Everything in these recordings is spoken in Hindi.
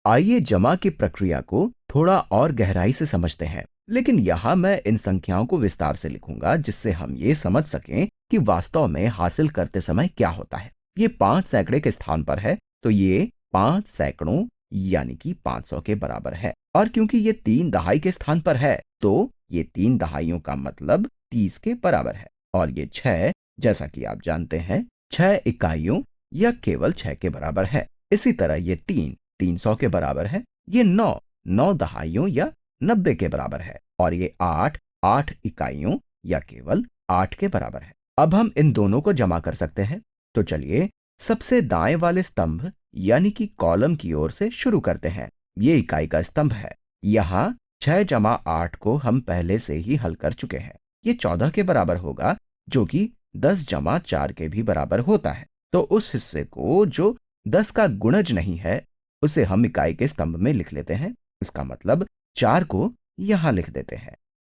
आइए जमा की प्रक्रिया को थोड़ा और गहराई से समझते हैं, लेकिन यहाँ मैं इन संख्याओं को विस्तार से लिखूंगा जिससे हम ये समझ सकें कि वास्तव में हासिल करते समय क्या होता है। ये 5 सैकड़े के स्थान पर है, तो ये 5 सैकड़ों यानी कि 500 के बराबर है। और क्योंकि ये 3 दहाई के स्थान पर है, तो ये 3 दहाइयों का मतलब 30 के बराबर है। और ये 6, जैसा कि आप जानते हैं, 6 इकाइयों या केवल 6 के बराबर है। इसी तरह ये 300 के बराबर है। ये 9 दहाइयों या 90 के बराबर है। और ये 8 इकाइयों या केवल 8 के बराबर है। अब हम इन दोनों को जमा कर सकते हैं। तो चलिए सबसे दाएं वाले स्तंभ यानी कि कॉलम की ओर से शुरू करते हैं। ये इकाई का स्तंभ है। यहाँ 6 जमा 8 को हम पहले से ही हल कर चुके हैं। ये 14 के बराबर होगा, जो कि 10 जमा 4 के भी बराबर होता है। तो उस हिस्से को जो 10 का गुणज नहीं है, उसे हम इकाई के स्तंभ में लिख लेते हैं। इसका मतलब 4 को यहां लिख देते हैं।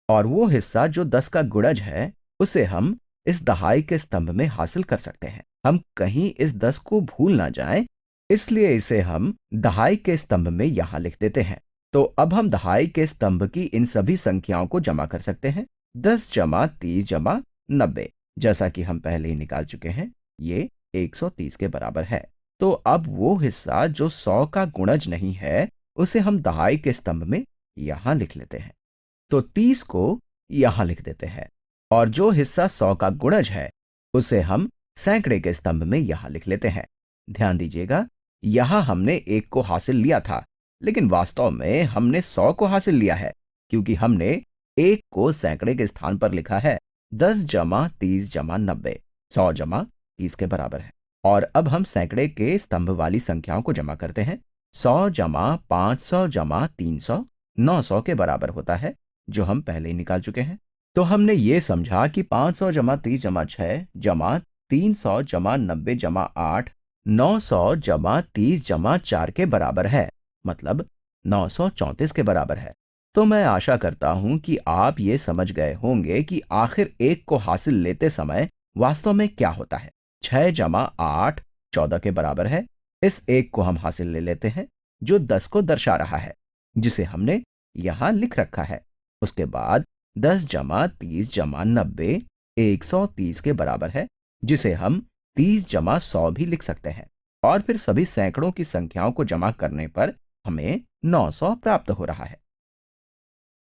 और वो हिस्सा जो 10 का गुणज है, उसे हम इस दहाई के स्तंभ में हासिल कर सकते हैं। हम कहीं इस 10 को भूल ना जाएं, इसलिए इसे हम दहाई के स्तंभ में यहां लिख देते हैं। तो अब हम दहाई के स्तंभ की इन सभी संख्याओं को जमा कर सकते हैं। 10 जमा 30 जमा 90, जैसा कि हम पहले ही निकाल चुके हैं, ये 130 के बराबर है। तो अब वो हिस्सा जो 100 का गुणज नहीं है, उसे हम दहाई के स्तंभ में यहां लिख लेते हैं। तो 30 को यहां लिख देते हैं। और जो हिस्सा 100 का गुणज है, उसे हम सैकड़े के स्तंभ में यहां लिख लेते हैं। ध्यान दीजिएगा, यहां हमने 1 को हासिल लिया था, लेकिन वास्तव में हमने 100 को हासिल लिया है, क्योंकि हमने 1 को सैकड़े के स्थान पर लिखा है। 10 जमा 30 जमा 90, 100 जमा 30 के बराबर है। और अब हम सैकड़े के स्तंभ वाली संख्याओं को जमा करते हैं। 100 जमा 500 जमा 300 900 के बराबर होता है, जो हम पहले ही निकाल चुके हैं। तो हमने ये समझा कि 500 जमा 30 जमा 6 जमा 300 जमा 90 जमा 8 900 जमा 30 जमा 4 के बराबर है, मतलब 934 के बराबर है। तो मैं आशा करता हूं कि आप ये समझ गए होंगे कि आखिर 1 को हासिल लेते समय वास्तव में क्या होता है। 6 जमा 8 14 के बराबर है। इस 1 को हम हासिल ले लेते हैं, जो 10 को दर्शा रहा है, जिसे हमने यहां लिख रखा है। उसके बाद 10 जमा 30 जमा 90 130 के बराबर है, जिसे हम 30 जमा 100 भी लिख सकते हैं। और फिर सभी सैकड़ों की संख्याओं को जमा करने पर हमें 900 प्राप्त हो रहा है।